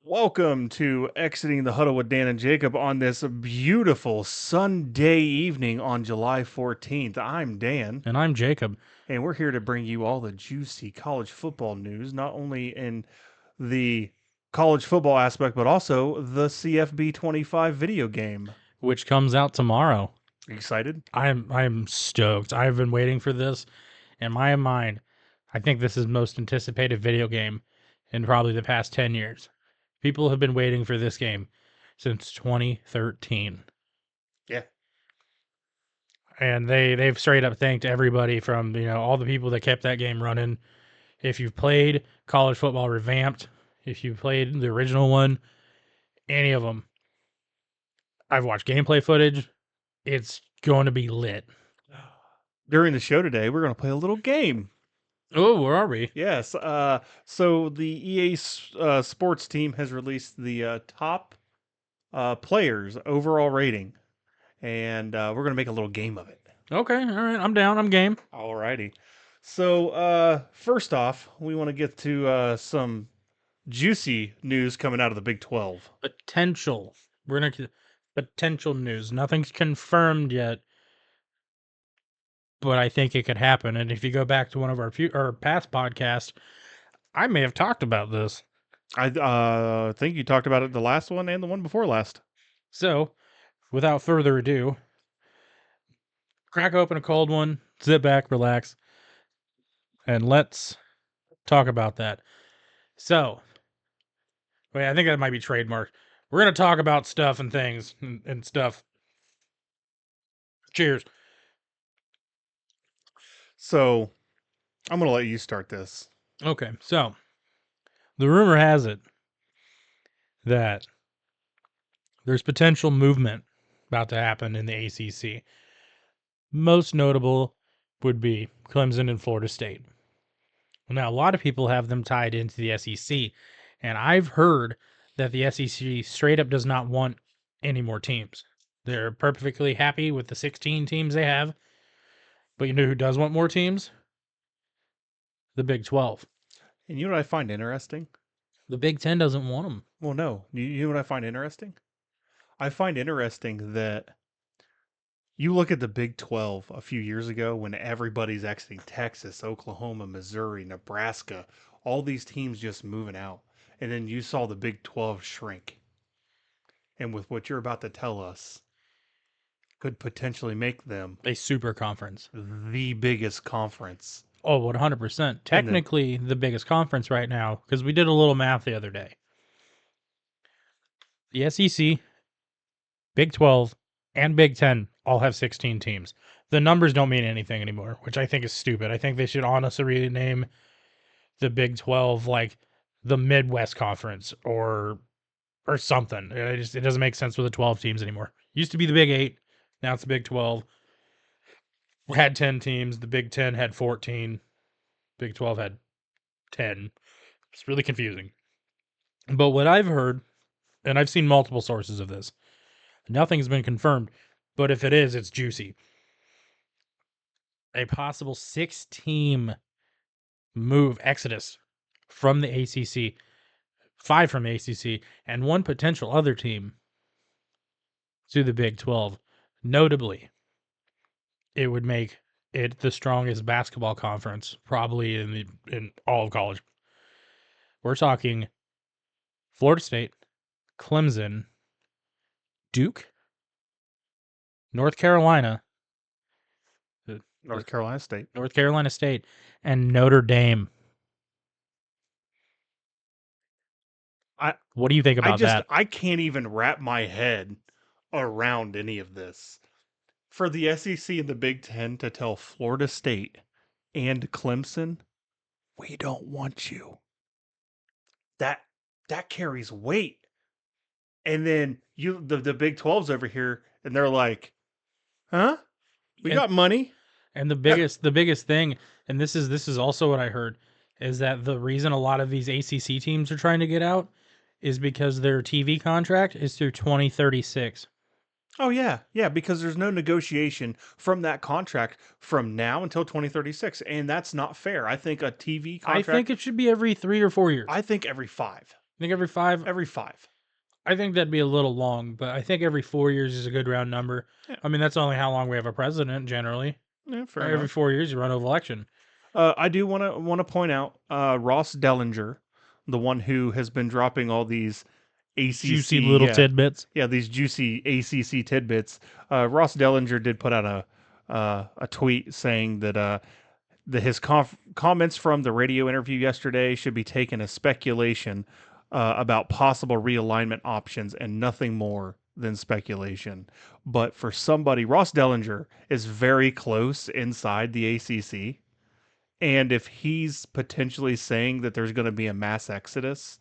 Welcome to Exiting the Huddle with Dan and Jacob on this beautiful Sunday evening on July 14th. I'm Dan, And I'm Jacob. and we're here to bring you all the juicy college football news, not only in the college football aspect, but also the CFB 25 video game. Which comes out tomorrow. Excited? I'm stoked. I've been waiting for this. In my mind, I think this is the most anticipated video game in probably the past 10 years. People have been waiting for this game since 2013. Yeah. And they've straight up thanked everybody from, all the people that kept that game running. If you've played College Football Revamped, if you played the original one, any of them, I've watched gameplay footage. It's going to be lit. During the show today, we're going to play a little game. Oh, where are we? Yes. So the EA Sports team has released the top players overall rating, and we're going to make a little game of it. Okay, all right. I'm down. I'm game. Alrighty. So first off, we want to get to some juicy news coming out of the Big 12. Potential. We're gonna potential news. Nothing's confirmed yet, but I think it could happen. And if you go back to one of our past podcasts, I may have talked about this. I think you talked about it the last one and the one before last. So, without further ado, crack open a cold one, sit back, relax, and let's talk about that. So, wait, I think that might be trademark. We're gonna talk about stuff and things and stuff. Cheers. So I'm going to let you start this. Okay, so the rumor has it that there's potential movement about to happen in the ACC. Most notable would be Clemson and Florida State. Now, a lot of people have them tied into the SEC, and I've heard that the SEC straight up does not want any more teams. They're perfectly happy with the 16 teams they have, but you know who does want more teams? The Big 12. And you know what I find interesting? The Big 10 doesn't want them. Well, no. You know what I find interesting? I find interesting that you look at the Big 12 a few years ago when everybody's exiting Texas, Oklahoma, Missouri, Nebraska, all these teams just moving out. And then you saw the Big 12 shrink. And with what you're about to tell us, could potentially make them A super conference. the biggest conference. Oh, 100%. Technically, the biggest conference right now, because we did a little math the other day. The SEC, Big 12, and Big 10 all have 16 teams. The numbers don't mean anything anymore, which I think is stupid. I think they should honestly rename the Big 12 like the Midwest Conference or something. It doesn't make sense with the 12 teams anymore. Used to be the Big 8, now it's the Big 12. We had 10 teams. The Big 10 had 14. Big 12 had 10. It's really confusing. But what I've heard, and I've seen multiple sources of this, nothing's been confirmed, but if it is, it's juicy. A possible 6-team move exodus from the ACC, 5 from the ACC, and 1 potential other team to the Big 12. Notably, it would make it the strongest basketball conference probably in all of college. We're talking Florida State, Clemson, Duke, North Carolina, North Carolina State, and Notre Dame. What do you think about that? I can't even wrap my head around any of this. For the SEC and the Big 10 to tell Florida State and Clemson, we don't want you. That carries weight. And then the Big 12's over here and they're like, "Huh? We got money." And the biggest thing, and this is also what I heard, is that the reason a lot of these ACC teams are trying to get out is because their TV contract is through 2036. Oh yeah, because there's no negotiation from that contract from now until 2036, and that's not fair. I think a TV I contract. think it should be every 3 or 4 years. I think every 5. think every 5? Every 5. I think that'd be a little long, but I think every 4 years is a good round number. Yeah, I mean, that's only how long we have a president generally. yeah, fair Every enough. 4 years you run an election. I do want to point out Ross Dellinger, the one who has been dropping all these Juicy ACC, little tidbits. yeah, these juicy ACC tidbits. Ross Dellinger did put out a tweet saying that his comments from the radio interview yesterday should be taken as speculation about possible realignment options and nothing more than speculation. But for somebody, Ross Dellinger is very close inside the ACC. And if he's potentially saying that there's going to be a mass exodus,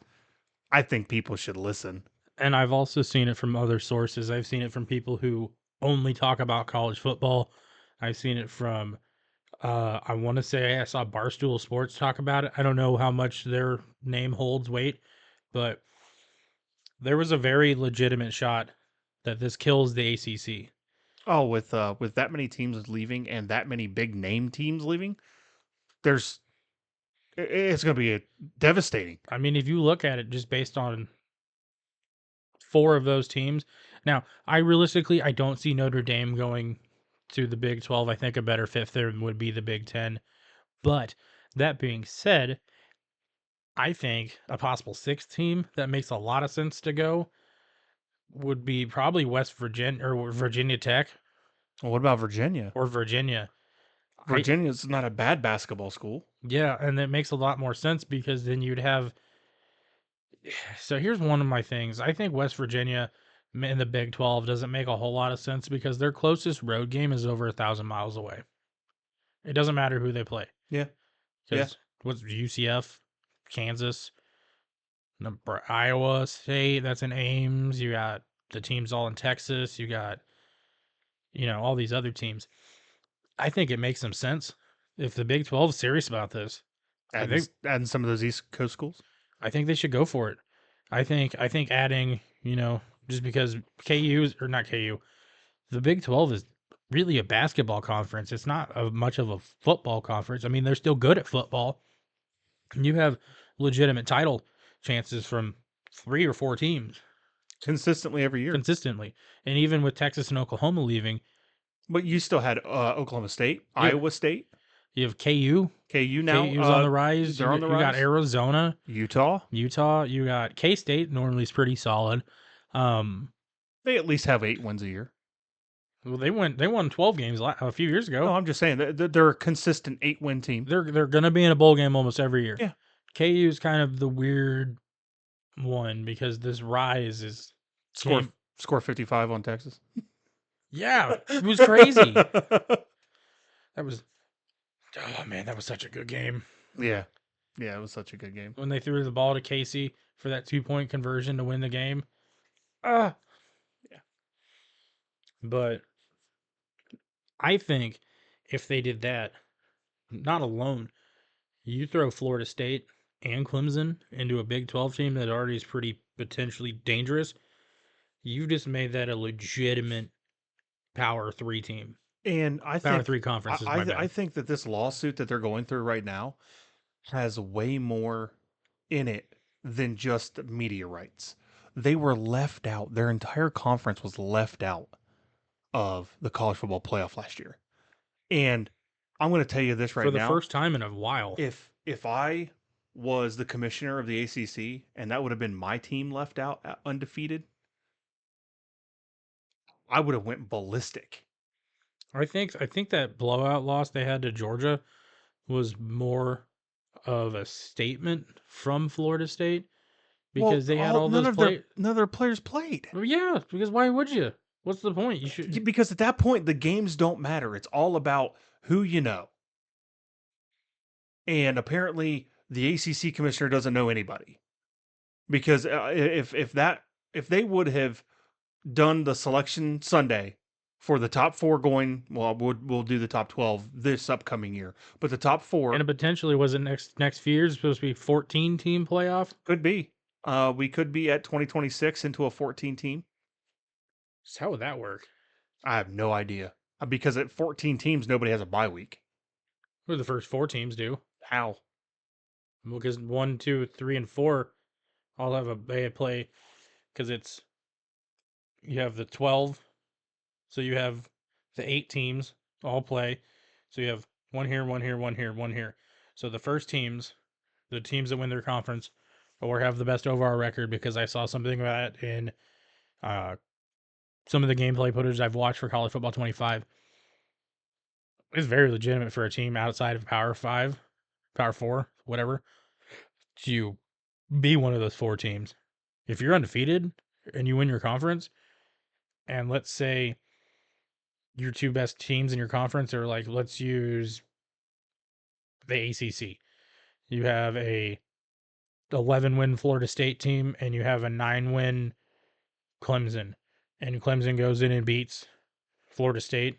I think people should listen. And I've also seen it from other sources. I've seen it from people who only talk about college football. I've seen it from I want to say I saw Barstool Sports talk about it. I don't know how much their name holds weight, but there was a very legitimate shot that this kills the ACC. Oh, with that many teams leaving and that many big name teams leaving, there's it's going to be devastating. I mean, if you look at it just based on 4 of those teams. Now, I don't see Notre Dame going to the Big 12. I think a better fit there would be the Big 10. But that being said, I think a possible 6th team that makes a lot of sense to go would be probably West Virginia or Virginia Tech Well, what about Virginia? or Virginia. I Virginia's not a bad basketball school. Yeah, and that makes a lot more sense because then you'd have. So here's one of my things. I think West Virginia in the Big 12 doesn't make a whole lot of sense because their closest road game is over 1,000 miles away. It doesn't matter who they play Yeah, yeah. because what's UCF, Kansas, Iowa State, that's in Ames. You got the teams all in Texas. You got, all these other teams. I think it makes some sense if the Big 12 is serious about this. I Adding, think adding some of those East Coast schools. I think they should go for it. I think adding, just because KU's or not KU, the Big 12 is really a basketball conference. It's not much of a football conference. I mean, they're still good at football. You have legitimate title chances from 3 or 4 teams Consistently every year. consistently. And even with Texas and Oklahoma leaving, But you still had Oklahoma State, yeah, Iowa State, you have KU. KU now. KU's on the rise. They're on the You got rise. Arizona, Utah. Utah. You got K-State, normally is pretty solid. They at least have 8 wins a year. Well, they won 12 games a few years ago. No, I'm just saying they're a consistent 8-win team. They're gonna be in a bowl game almost every year. Yeah. KU is kind of the weird one because this rise is Score 55 on Texas. yeah, it was crazy. That was oh man, that was such a good game Yeah. Yeah, it was such a good game. when they threw the ball to Casey for that 2-point conversion to win the game. Yeah. But I think if they did that, not alone, you throw Florida State and Clemson into a Big 12 team that already is pretty potentially dangerous, you've just made that a legitimate Power 3 team. And I Power think 3 conferences, my bad. I think that this lawsuit that they're going through right now has way more in it than just media rights. They were left out. Their entire conference was left out of the college football playoff last year. And I'm going to tell you this right For the now. first time in a while. If I was the commissioner of the ACC and that would have been my team left out undefeated, I would have went ballistic. I think that blowout loss they had to Georgia was more of a statement from Florida State because they had all those players. None of their players played. Well, yeah, because why would you? What's the point? You should. Because at that point, the games don't matter. It's all about who you know. And apparently, the ACC commissioner doesn't know anybody. Because if they would have done the selection Sunday for the top 4 going, well, we'll do the top 12 this upcoming year, but the top 4 And it potentially was it next few years supposed to be 14 team playoff. could be. We could be at 2026 into a 14 team. So how would that work? I have no idea. Because at 14 teams, nobody has a bye week. What do the first 4 teams do? How? Because 1, 2, 3, and 4 all have they play because it's you have the 12, so you have the 8 teams all play, so you have one here, one here, one here, one here. So the first teams, the teams that win their conference, or have the best overall record, because I saw something about it in uh, some of the gameplay footage I've watched for College Football 25. It's very legitimate for a team outside of Power 5, Power 4, whatever, to be one of those 4 teams. If you're undefeated and you win your conference, and let's say your 2 best teams in your conference are like, let's use the ACC. You have a 11-win Florida State team and you have a 9-win Clemson, and Clemson goes in and beats Florida State.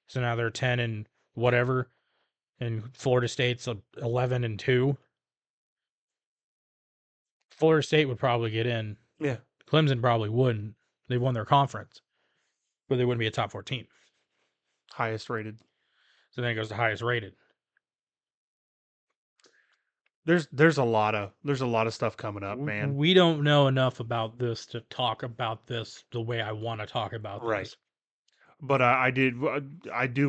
So now they're 10 and whatever, and Florida State's 11-2. Florida State would probably get in. Yeah. Clemson probably wouldn't. They won their conference, but they wouldn't be a top 4 team. Highest rated. So then it goes to highest rated. There's a lot of stuff coming up, man. We don't know enough about this to talk about this the way I want to talk about Right. this. But I do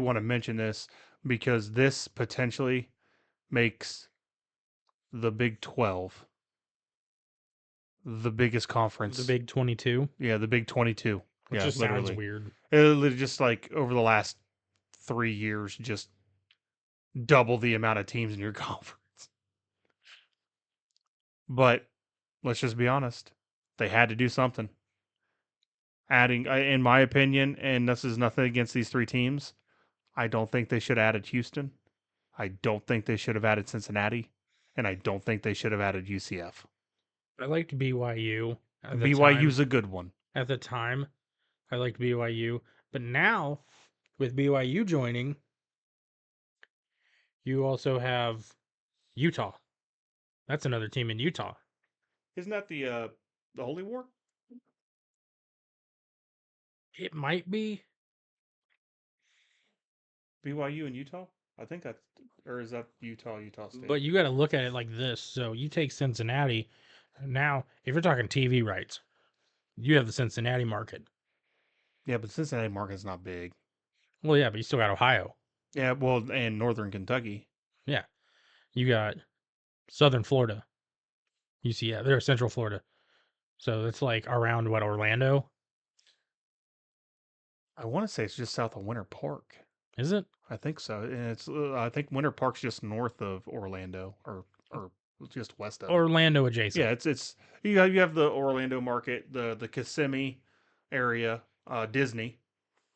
want to mention this because this potentially makes the Big 12 the biggest conference. The Big 22. Yeah, the Big 22. Which Yeah, just literally. sounds weird. It just like over the last 3 years, just double the amount of teams in your conference. But let's just be honest, they had to do something. Adding, in my opinion, and this is nothing against these 3 teams, I don't think they should have added Houston. I don't think they should have added Cincinnati, and I don't think they should have added UCF. I liked BYU at the BYU's time. a good one. At the time, I liked BYU, but now with BYU joining, you also have Utah. That's another team in Utah. Isn't that the Holy War? It might be. BYU and Utah? I think that's, or is that Utah State? But you got to look at it like this. So you take Cincinnati. Now, if you're talking TV rights, you have the Cincinnati market. Yeah, but Cincinnati market's not big. Well, yeah, but you still got Ohio. Yeah, well, and Northern Kentucky. Yeah. You got Southern Florida. UCF. They're Central Florida. So it's like around what, Orlando? I want to say it's just south of Winter Park. Is it? I think so. And it's I think Winter Park's just north of Orlando or just west of it. Orlando adjacent. Yeah, it's you have the Orlando market, the Kissimmee area, Disney.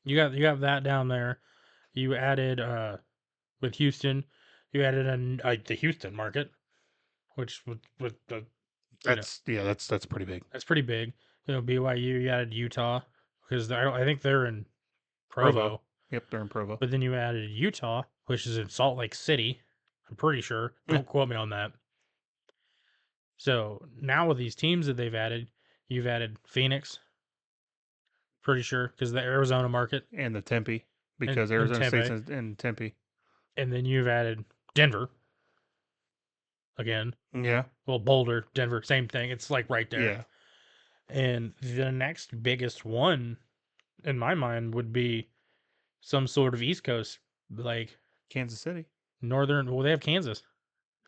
You have that down there. You added with Houston, you added the Houston market, which with the That's that's pretty big. that's pretty big. You know, BYU, you added Utah because I think they're in Provo. Yep, they're in Provo. But then you added Utah, which is in Salt Lake City. I'm pretty sure. Don't quote me on that. So now with these teams that they've added, you've added Phoenix. Pretty sure because the Arizona market And the Tempe, because and Arizona Tempe. State's in Tempe. And then you've added Denver. Again. Yeah. Well, Boulder, Denver, same thing. It's like right there. Yeah. And the next biggest one, in my mind, would be some sort of East Coast, like Kansas City. Northern. Well, they have Kansas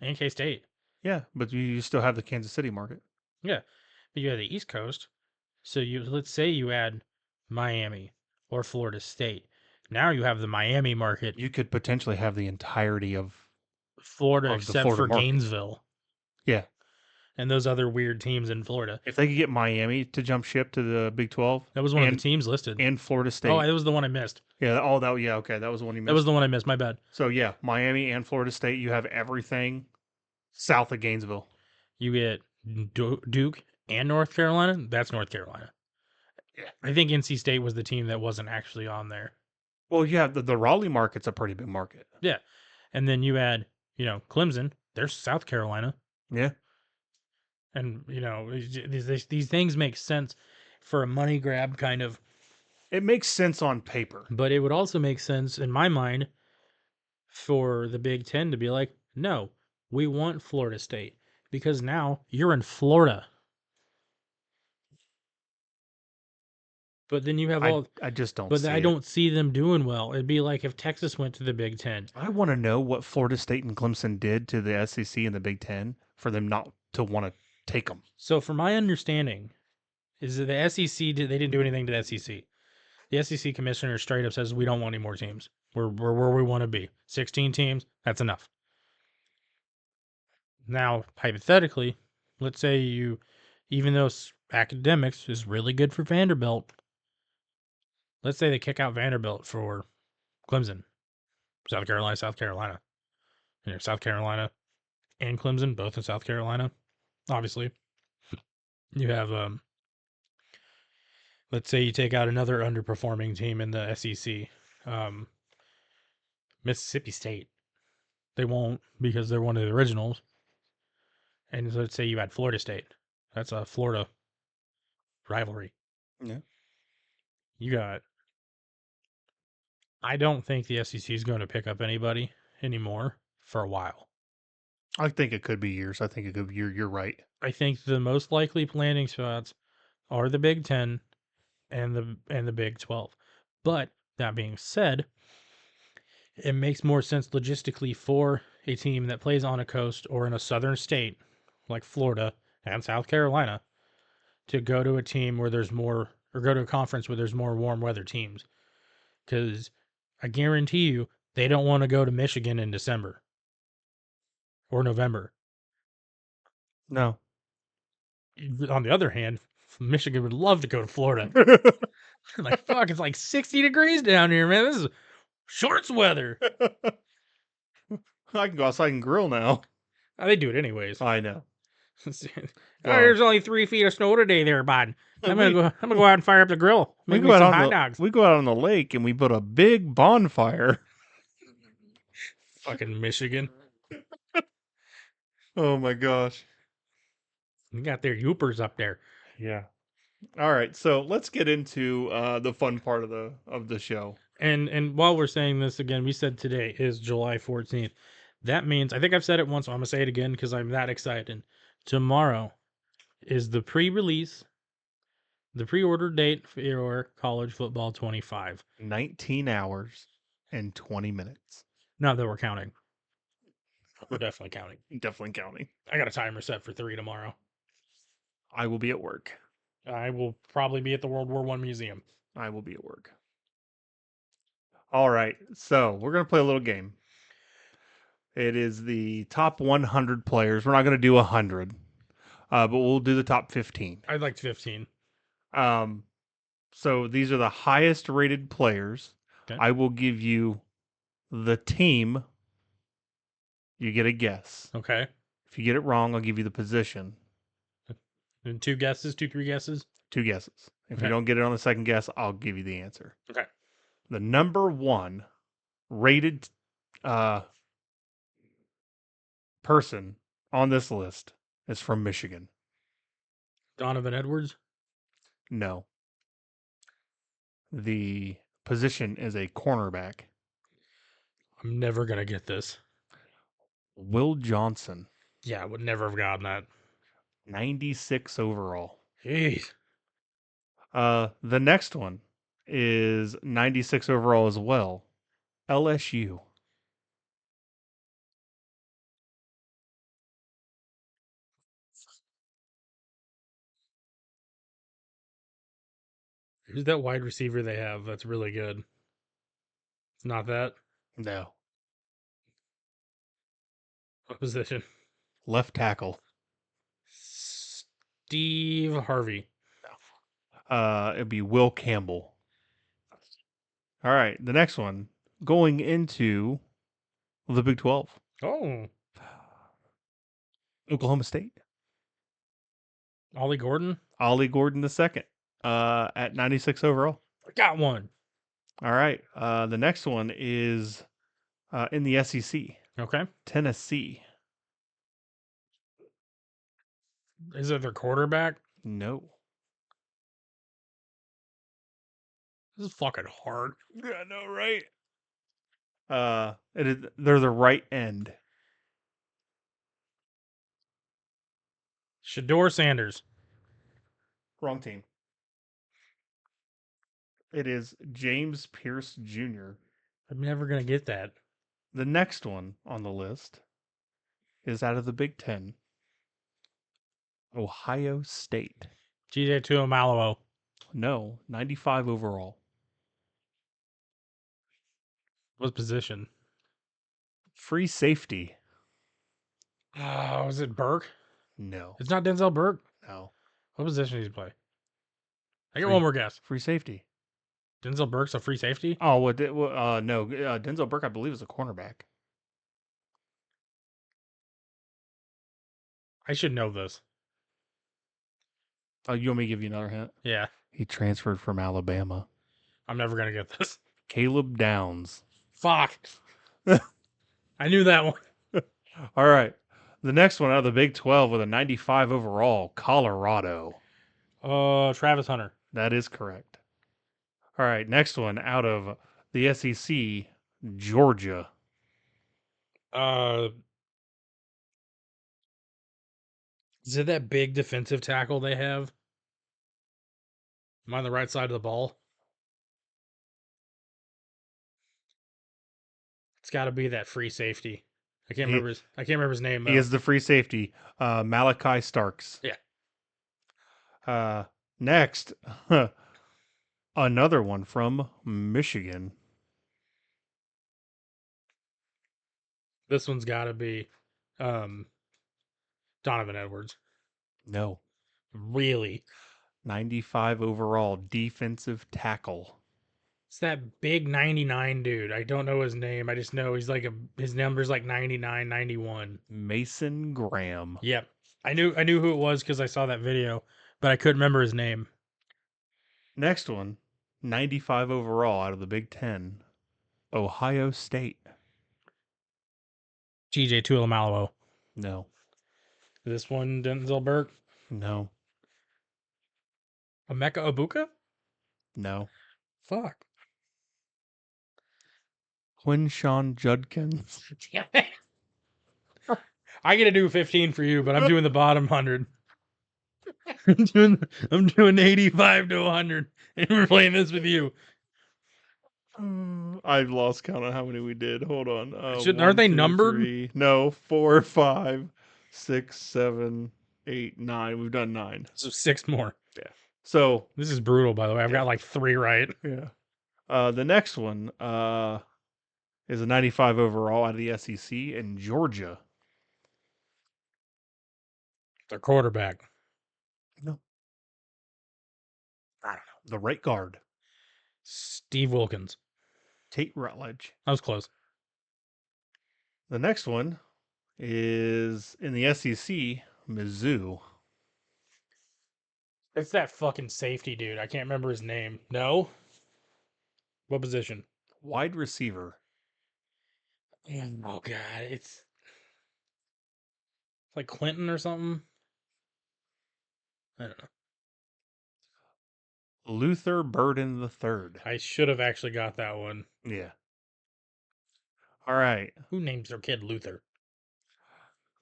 and K-State. Yeah, but you still have the Kansas City market. Yeah, but you have the East Coast. So let's say you add Miami or Florida State. Now you have the Miami market. You could potentially have the entirety of Florida, the except Florida for market. Gainesville. Yeah. And those other weird teams in Florida. If they could get Miami to jump ship to the Big 12. That was one of the teams listed. And Florida State. Oh, that was the one I missed. Yeah, yeah, okay. That was the one you missed. That was the one I missed. My bad. So, yeah, Miami and Florida State, you have everything south of Gainesville. You get Duke and North Carolina. That's North Carolina. Yeah. I think NC State was the team that wasn't actually on there. Well, you have the Raleigh market's a pretty big market. Yeah. And then you add, Clemson. There's South Carolina. Yeah. And, these things make sense for a money grab kind of. It makes sense on paper. But it would also make sense in my mind for the Big Ten to be like, no, we want Florida State because now you're in Florida. But then you have I all. I just don't But I see it. don't see them doing well. It'd be like if Texas went to the Big Ten. I want to know what Florida State and Clemson did to the SEC and the Big Ten for them not to want to take them. So, from my understanding, is that the SEC they didn't do anything to the SEC. The SEC commissioner straight up says we don't want any more teams. We're where we want to be. 16 teams, that's enough. Now, hypothetically, let's say even though academics is really good for Vanderbilt, let's say they kick out Vanderbilt for Clemson, South Carolina. South Carolina and Clemson, both in South Carolina. Obviously, you have let's say you take out another underperforming team in the SEC, um, Mississippi State. They won't because they're one of the originals. And let's say you add Florida State. That's a Florida rivalry. Yeah. You got. I don't think the SEC is going to pick up anybody anymore for a while. I think it could be years. I think it could be you're right. I think the most likely landing spots are the Big Ten and the Big 12. But that being said, it makes more sense logistically for a team that plays on a coast or in a southern state like Florida and South Carolina to go to a team where there's more, or go to a conference where there's more warm weather teams. Because I guarantee you, they don't want to go to Michigan in December or November. No. On the other hand, Michigan would love to go to Florida. Like, fuck, it's like 60 degrees down here, man. This is shorts weather. I can go outside and grill now. They do it anyways. I know. Oh, Well, there's only 3 feet of snow today, there, bud. I'm we gonna go out and fire up the grill. we Make go me out some on hot the dogs. we go out on the lake and we put a big bonfire. Fucking Michigan. Oh my gosh. You got their youpers up there. Yeah. All right. So let's get into the fun part of the show. And while we're saying this again, we said today is July 14th. That means I think I've said it once, so I'm gonna say it again because I'm that excited. Tomorrow is the pre-order date for college football 25. 19 hours and 20 minutes. Not that we're counting. We're definitely counting. Definitely counting. I got a timer set for 3 tomorrow. I will be at work. I will probably be at the World War I Museum. I will be at work. All right. So we're going to play a little game. It is the top 100 players. We're not going to do 100, but we'll do the top 15. I'd like 15. So these are the highest rated players. Okay. I will give you the team. You get a guess. Okay. If you get it wrong, I'll give you the position. And 2 guesses, 3 guesses. 2 guesses. If you Okay. don't get it on the second guess, I'll give you the answer. Okay. The number 1 rated person on this list is from Michigan. Donovan Edwards. No. The position is a cornerback. I'm never gonna get this. Will Johnson, Yeah, I would never have gotten that. 96 overall. Jeez. The next one is 96 overall as well. LSU. Who's that wide receiver they have that's really good? It's not that. No. What position? Left tackle. Steve Harvey. It'd be Will Campbell. All right, the next one going into the Big 12. Oh, Oklahoma State. Ollie Gordon. Ollie Gordon the second. At 96 overall. I got one. All right. The next one is in the SEC. Okay. Tennessee. Is it their quarterback? No. This is fucking hard. Yeah, no, right? They're the right end. Shador Sanders. Wrong team. It is James Pierce Jr. I'm never gonna get that. The next one on the list is out of the Big Ten, Ohio State. GJ Tuamalowo. No, 95 overall. What position? Free safety. Was it Burke? No, It's not Denzel Burke. no. What position does he play? I get Free, one more guess. free safety. Denzel Burke's a free safety. Oh, no. Denzel Burke, I believe, is a cornerback. I should know this. Oh, you want me to give you another hint? Yeah, He transferred from Alabama. I'm never gonna get this. Caleb Downs. Fuck. I knew that one. All right. The next one out of the Big 12 with a 95 overall, Colorado. Travis Hunter. That is correct. All right. Next one out of the SEC, Georgia. Uh, is it that big defensive tackle they have? Am I on the right side of the ball? It's got to be that free safety. I can't He, remember his. I can't remember his name he though. is the free safety, Malachi Starks. Yeah. Next, another one from Michigan. This one's got to be, um, Donovan Edwards. No. Really? 95 overall, defensive tackle. It's that big 99 dude. I don't know his name. I just know he's like his number's like 99, 91. Mason Graham. Yep. I knew who it was because I saw that video, but I couldn't remember his name. Next one, 95 overall out of the Big Ten, Ohio State. TJ Tuilamalowo. No, This one Denzel Burke. no, Emeka Ibuka? no. Fuck. Quinshawn Judkins. Damn it. I get to do 15 for you, but I'm doing the bottom 100. I'm doing 85 to 100, and we're playing this with you. I've lost count on how many we did. Hold on. Aren't they 2, numbered? 3. No, 4, 5, 6, 7, 8, 9. We've done 9. So 6 more. So This is brutal, by the way. I've got like 3 right. yeah. The next one is a 95 overall out of the SEC in Georgia. Their quarterback. No, I don't know. The right guard, Steve Wilkins. Tate Rutledge. That was close. The next one is in the SEC, Mizzou. It's that fucking safety dude. I can't remember his name. No? What position? Wide receiver. Oh, God. It's like Clinton or something. I don't know. Luther Burden III. I should have actually got that one. Yeah. All right. Who names their kid Luther?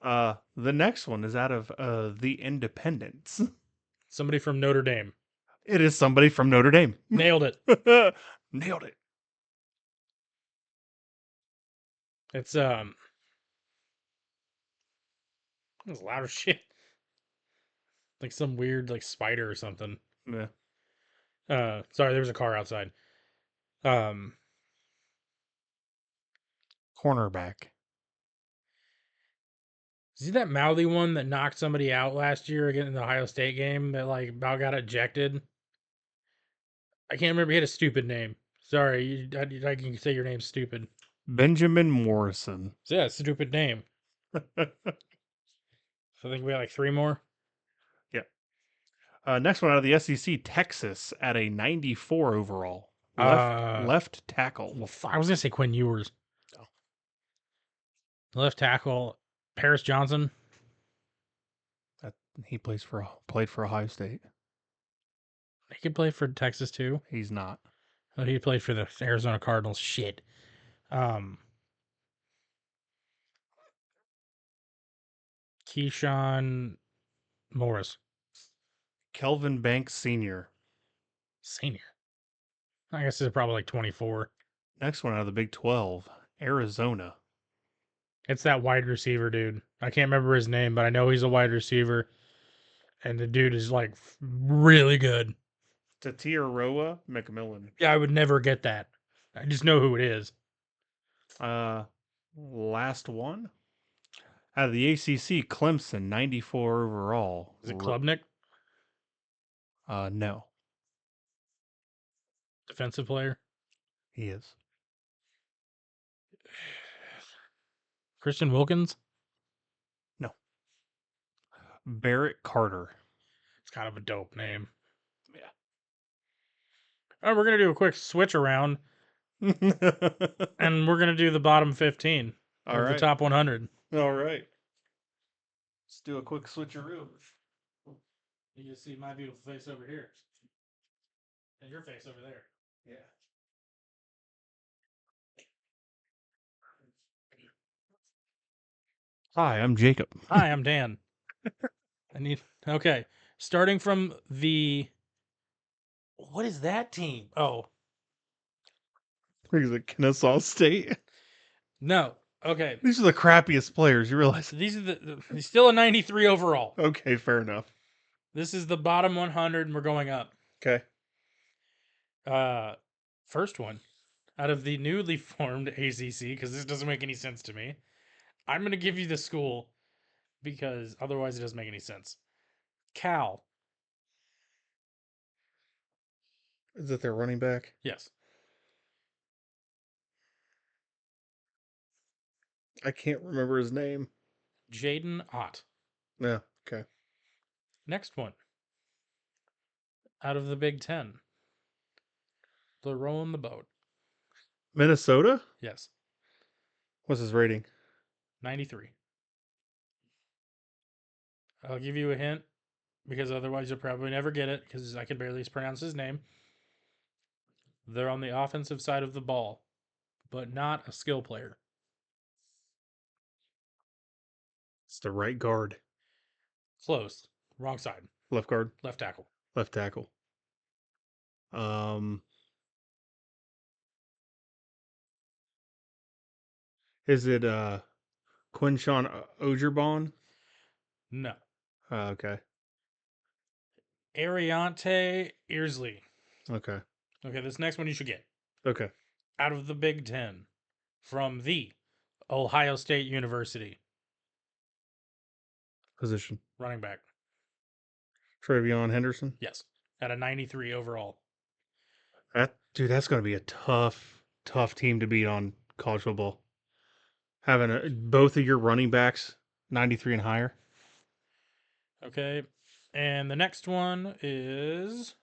The next one is out of the Independents. Somebody from Notre Dame. It is somebody from Notre Dame. Nailed it. Nailed it. It's it's loud as shit. Like some weird like spider or something. Yeah. Sorry, there was a car outside. Cornerback. Is he that mouthy one that knocked somebody out last year again in the Ohio State game that like about got ejected? I can't remember. He had a stupid name. Sorry, I can say your name's stupid. Benjamin Morrison. So yeah, stupid name. So I think we got like 3 more. Next one out of the SEC, Texas at a 94 overall. Left tackle. Well, I was gonna say Quinn Ewers. Oh. Left tackle, Paris Johnson. He played for Ohio State. He could play for Texas too. He's not. Oh, he played for the Arizona Cardinals. Shit. Keyshawn Morris. Kelvin Banks Sr. Senior. I guess it's probably like 24. Next one out of the Big 12, Arizona. It's that wide receiver dude. I can't remember his name, but I know he's a wide receiver, and the dude is like really good. Tatiaroa McMillan. Yeah, I would never get that. I just know who it is. Last one out of the ACC, Clemson, 94 overall. Is it Klubnik, No, defensive player? he is. Christian Wilkins? No, Barrett Carter. It's kind of a dope name. Yeah. All right, we're gonna do a quick switch around, and we're gonna do the bottom 15 All of the right. top 100. All right. Let's do a quick switcheroo. You can see my beautiful face over here, and your face over there. Yeah. Hi, I'm Jacob. Hi, I'm Dan. Okay. Starting from the what is that team? Oh, He's at Kennesaw State. no. Okay. These are the crappiest players. You realize? These are he's still a 93 overall. Okay, fair enough. This is the bottom 100 and we're going up. Okay. First one out of the newly formed ACC because this doesn't make any sense to me. I'm going to give you the school because otherwise it doesn't make any sense. Cal. Is it their running back? Yes. I can't remember his name. Jaden Ott. No. Okay. Next one. Out of the Big Ten. They're rowing the boat. Minnesota? Yes. What's his rating? 93. I'll give you a hint because otherwise you'll probably never get it because I can barely pronounce his name. They're on the offensive side of the ball, but not a skill player. It's the right guard. Close. Wrong side. Left guard. Left tackle. Left tackle. Is it Quinshawn Ogerbon? No. Okay. Ariante Earsley. Okay. Okay, this next one you should get. Okay. Out of the Big Ten from the Ohio State University. Position. Running back. Travion Henderson. Yes. At a 93 overall. That's going to be a tough team to beat on college football. Having both of your running backs 93 and higher. Okay. And the next one is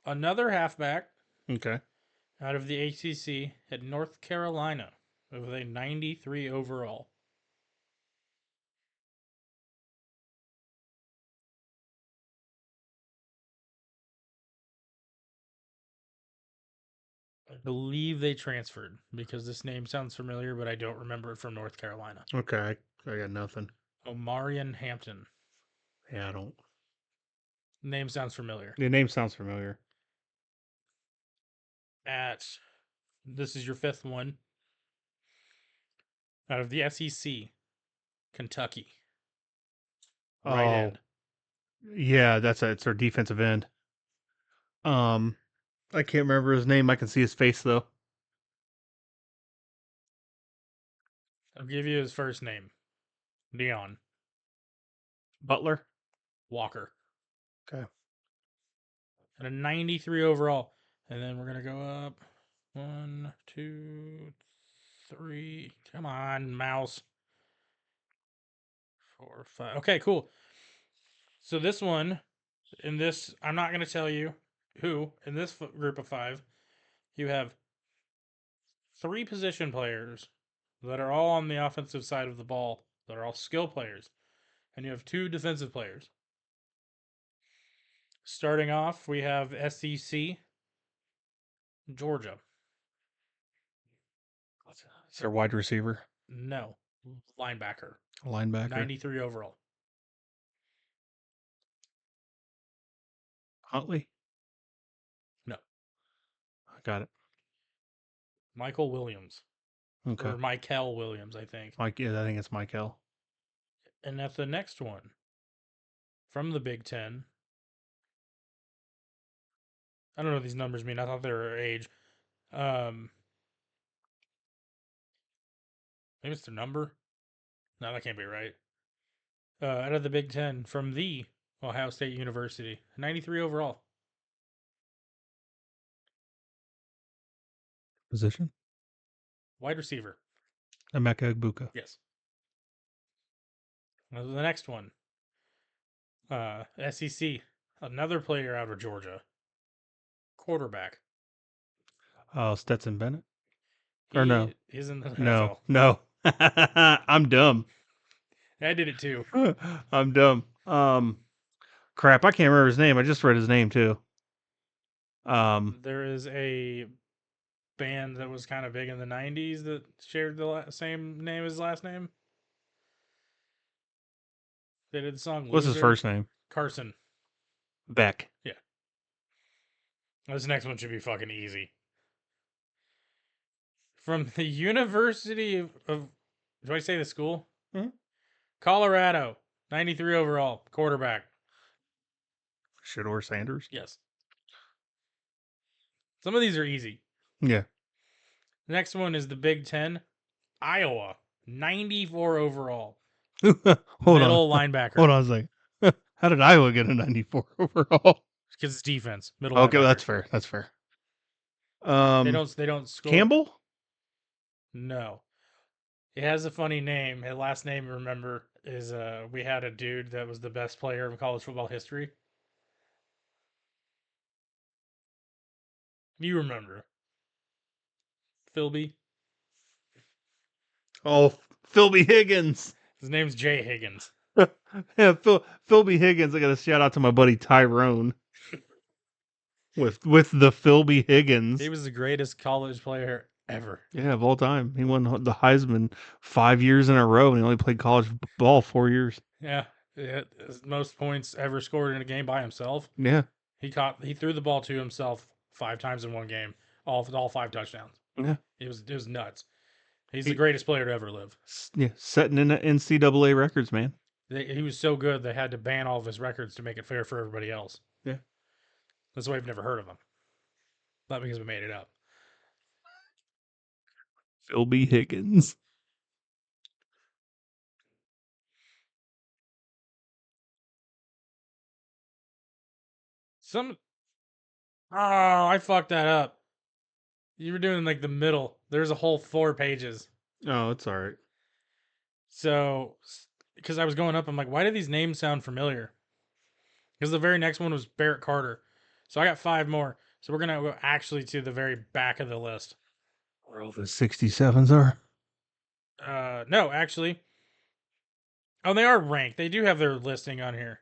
another halfback Okay. out of the ACC at North Carolina with a 93 overall. I believe they transferred because this name sounds familiar, but I don't remember it from North Carolina. Okay. I got nothing. Omarion Hampton. Yeah, I don't. Name sounds familiar. The name sounds familiar. This is your fifth one. Out of the SEC, Kentucky. Right end. Yeah, it's our defensive end. I can't remember his name. I can see his face though. I'll give you his first name. Dion Butler. Walker. Okay. At a 93 overall. And then we're going to go up. 1, 2, 3. Come on, mouse. 4, 5. Okay, cool. So this one, I'm not going to tell you who. In this group of 5, you have 3 position players that are all on the offensive side of the ball, that are all skill players. And you have 2 defensive players. Starting off, we have SEC, Georgia. Is there a wide receiver? No, linebacker. Linebacker. 93 overall. Huntley. No. got it. Michael Williams. Okay. Or Michael Williams, I think. Mike, yeah, I think it's Michael. And at the next one, from the Big Ten. I don't know what these numbers mean. I thought they were age. Um, maybe it's their number. No, that can't be right. Out of the Big Ten, from the Ohio State University, 93 overall. Position? Wide receiver. Emeka Egbuka. Yes. The next one, SEC, another player out of Georgia, quarterback. Stetson Bennett? Or no? He is in the No. NFL. No. I'm dumb. I did it too. I'm dumb. Crap, I can't remember his name. I just read his name too. There is a band that was kind of big in the 90s that shared the same name as his last name. They did the song What's his Loser. first name? Carson. Beck. Yeah. This next one should be fucking easy. From the University of do I say the school? Mhm. Colorado. 93 overall. Quarterback. Shador Sanders. Yes. Some of these are easy. Yeah. The next one is the Big Ten. Iowa. 94 overall. Hold Middle on. linebacker. Hold on a second. How did Iowa get a 94 overall? Because it's defense. Middle Okay, linebacker. well, that's fair. That's fair. They don't score. Campbell? No. It has a funny name. His last name, remember, is we had a dude that was the best player of college football history. You remember. Philby. Oh, Philby Higgins. His name's Jay Higgins. Yeah, Philby Higgins. I got to shout out to my buddy Tyrone with the Philby Higgins. He was the greatest college player ever. Yeah, of all time. He won the Heisman 5 years in a row, and he only played college ball 4 years. Yeah, most points ever scored in a game by himself. Yeah, He threw the ball to himself 5 times in one game, all 5 touchdowns. yeah. It was nuts. He's He- the greatest player to ever live. Yeah, setting in the NCAA records, man. He was so good they had to ban all of his records to make it fair for everybody else. Yeah. That's why I've never heard of him. Not because we made it up. Philby Higgins. Oh, I fucked that up. You were doing like the middle. There's a whole 4 pages. Oh, it's all right. So, because I was going up, I'm like, why do these names sound familiar? Because the very next one was Barrett Carter. So I got 5 more. So we're going to go actually to the very back of the list. Where all the 67s are. No, actually. Oh, they are ranked. They do have their listing on here.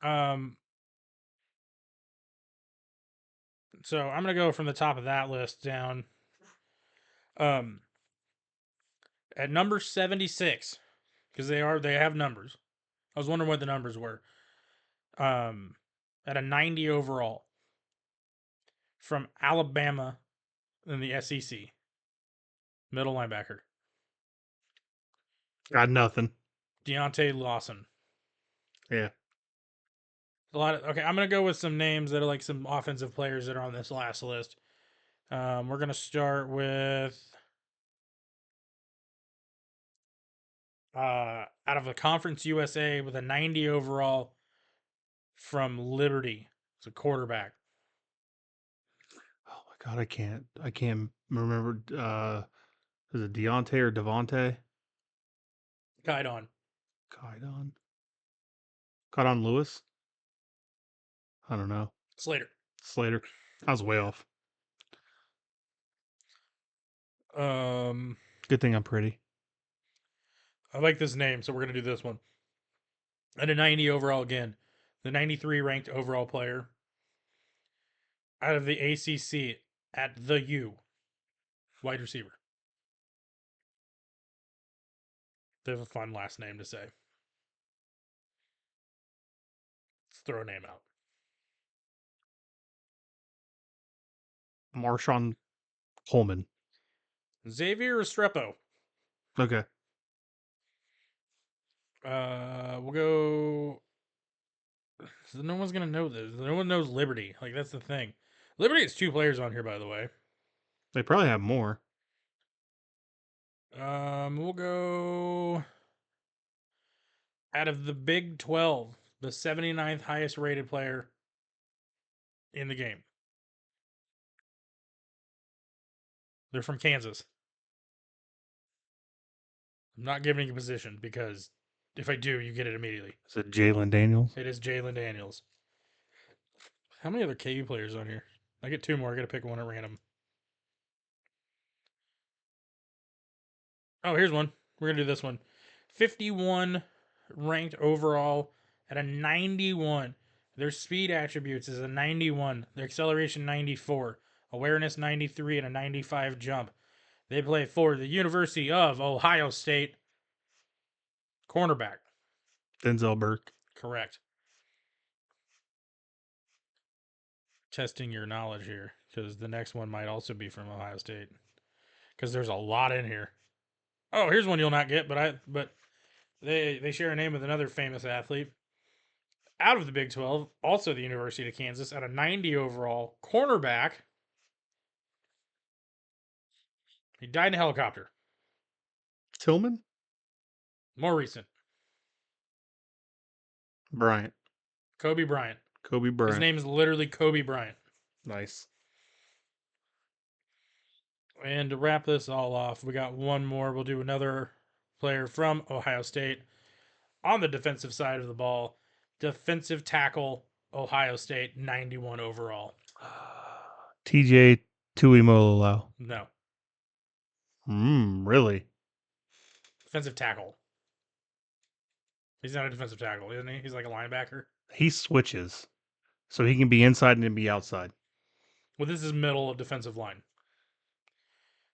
So I'm going to go from the top of that list down. At number 76, because they have numbers. I was wondering what the numbers were. At a 90 overall from Alabama in the SEC, middle linebacker, Got nothing. Deontay Lawson. Yeah. Okay, I'm gonna go with some names that are like some offensive players that are on this last list. We're gonna start with out of the Conference USA with a 90 overall from Liberty. It's a quarterback. Oh my god, I can't remember. Is it Deontay or Devontae? Guidon. Kydon. Kydon Lewis. I don't know. Slater. Slater. I was way off. Good thing I'm pretty. I like this name, so we're gonna do this one. At a 90 overall again, the 93 ranked overall player out of the ACC at the U, wide receiver. They have a fun last name to say. Let's throw a name out. Marshawn Coleman. Xavier Restrepo. Okay. We'll go. No one's gonna know this. No one knows Liberty. Like that's the thing. Liberty has 2 players on here, by the way. They probably have more. We'll go out of the Big 12, the 79th highest rated player in the game. They're from Kansas. I'm not giving you a position because if I do, you get it immediately. Is it Jalen Daniels? It is Jalen Daniels. How many other KU players on here? I get 2 more. I got to pick one at random. Oh, here's one. We're going to do this one. 51 ranked overall at a 91. Their speed attributes is a 91. Their acceleration 94. Awareness 93 and a 95 jump. They play for the University of Ohio State. Cornerback. Denzel Burke. Correct. Testing your knowledge here because the next one might also be from Ohio State because there's a lot in here. Oh, here's one you'll not get, but they share a name with another famous athlete out of the Big 12, also the University of Kansas, at a 90 overall cornerback. He died in a helicopter. Tillman? More recent. Bryant. Kobe Bryant. Kobe Bryant. His name is literally Kobe Bryant. Nice. And to wrap this all off, we got one more. We'll do another player from Ohio State on the defensive side of the ball. Defensive tackle, Ohio State, 91 overall. TJ Tuimoloau. No. Really? Defensive tackle. He's not a defensive tackle, isn't he? He's like a linebacker. He switches. So he can be inside and be outside. Well, this is middle of defensive line.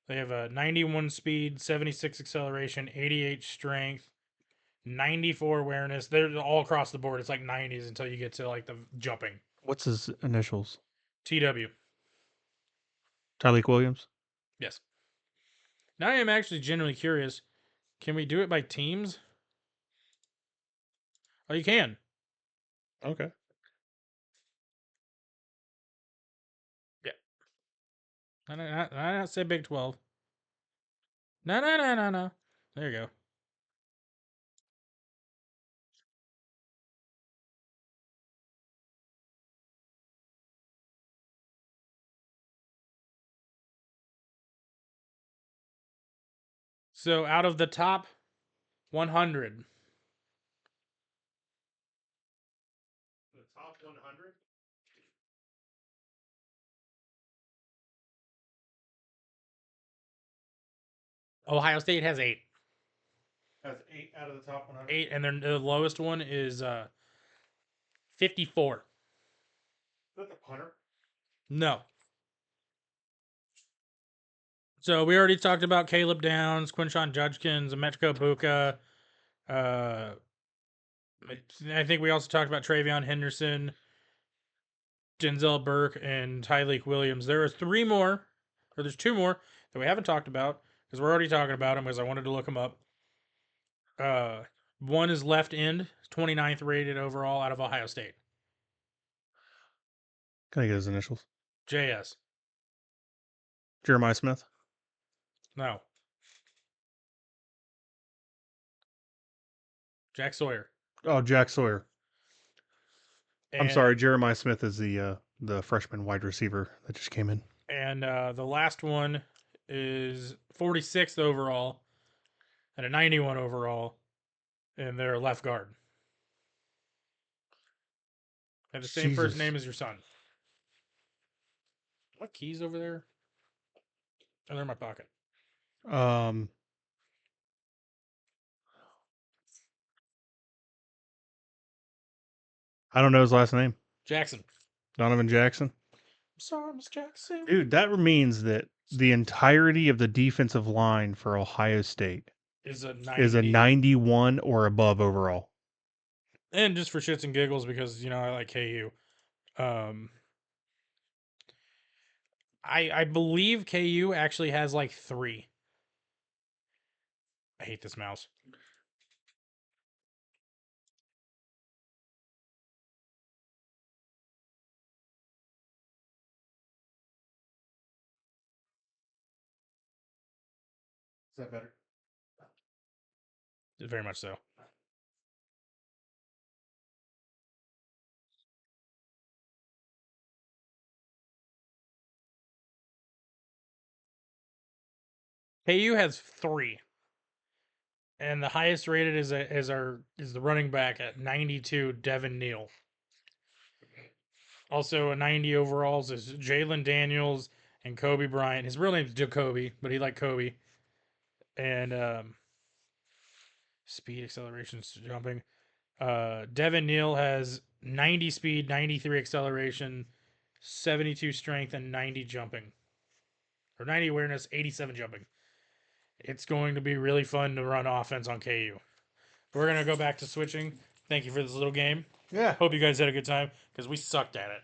They have a 91 speed, 76 acceleration, 88 strength, 94 awareness. They're all across the board. It's like 90s until you get to like the jumping. What's his initials? TW. Tyleek Williams? Yes. Now I am actually genuinely curious. Can we do it by teams? Oh, you can. Okay. Yeah. I not say Big 12. No. There you go. So out of the top 100. The top 100? Ohio State has 8. Has 8 out of the top 100. 8, and then the lowest one is 54. Is that the punter? No. So we already talked about Caleb Downs, Quinshon Judkins, Emechko Buka. I think we also talked about Travion Henderson, Denzel Burke, and Tyleek Williams. There are 3 more, or there's 2 more that we haven't talked about because we're already talking about them because I wanted to look them up. One is left end, 29th rated overall out of Ohio State. Can I get his initials? JS. Jeremiah Smith? No. Jack Sawyer. Oh, Jack Sawyer. I'm And, sorry, Jeremiah Smith is the freshman wide receiver that just came in. And the last one is 46th overall and a 91 overall, and they're left guard. Have the same first Jesus. name as your son. What keys over there? Oh, they're in my pocket. I don't know his last name. Jackson. Donovan Jackson. I'm sorry, Miss Jackson. Dude, that means that the entirety of the defensive line for Ohio State Is a 91 or above overall. And just for shits and giggles, because I like KU. I believe KU actually has like 3. I hate this mouse. Is that better? Very much so. KU has 3. And the highest rated is the running back at 92, Devin Neal. Also a 90 overalls is Jalen Daniels and Kobe Bryant. His real name's Jacoby, but he like Kobe. And speed, acceleration, jumping. Devin Neal has 90 speed, 93 acceleration, 72 strength, and 90 jumping. Or 90 awareness, 87 jumping. It's going to be really fun to run offense on KU. We're going to go back to switching. Thank you for this little game. Yeah. Hope you guys had a good time because we sucked at it.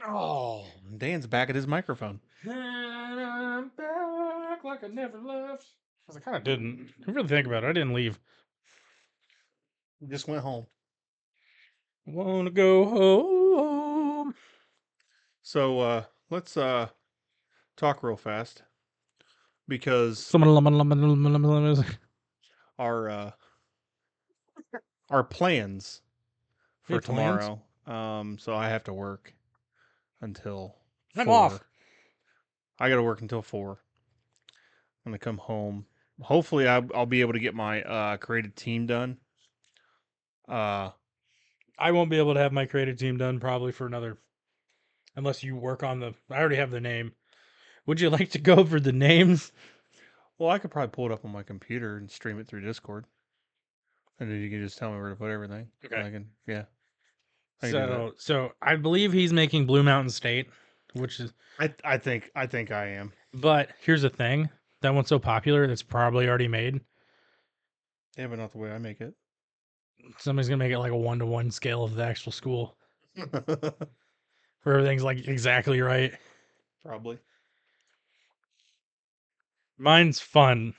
Oh, Dan's back at his microphone. And I'm back like I never left. Because I kind of didn't. If you really think about it, I didn't leave. Just went home. Wanna go home. So let's talk real fast because our uh our plans You for have plans? tomorrow. So I have to work until I'm off. 4. I got to work until 4. I'm gonna come home. Hopefully, I'll be able to get my created team done. Uh, I won't be able to have my creative team done probably for another, unless you work on the. I already have the name. Would you like to go over the names? well, I could probably pull it up on my computer and stream it through Discord, and then you can just tell me where to put everything. Okay. Yeah, I can do that. So I believe he's making Blue Mountain State, which is. I think I am. But here's the thing: that one's so popular, it's probably already made. Yeah, but not the way I make it. Somebody's gonna make it like a 1-to-1 scale of the actual school, where everything's like exactly right. Probably. Mine's fun.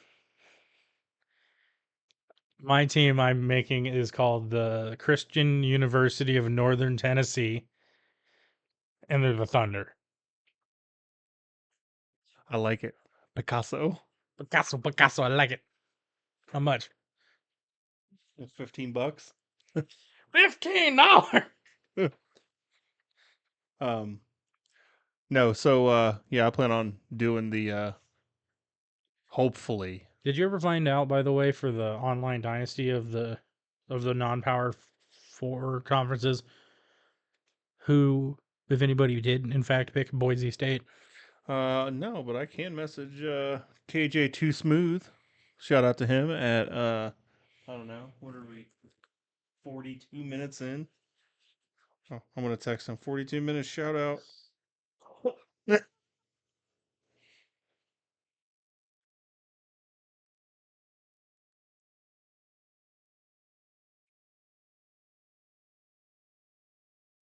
My team I'm making is called the Christian University of Northern Tennessee, and they're the Thunder. I like it. Picasso. Picasso, Picasso, I like it. How much? It's $15. $15. Um, no. So yeah, I plan on doing the hopefully. Did you ever find out, by the way, for the online dynasty of the non-power 4 conferences, who, if anybody, did in fact pick Boise State? No, but I can message KJ Too Smooth. Shout out to him at I don't know, what are we 42 minutes in? Oh, I'm gonna text him 42 minutes shout out.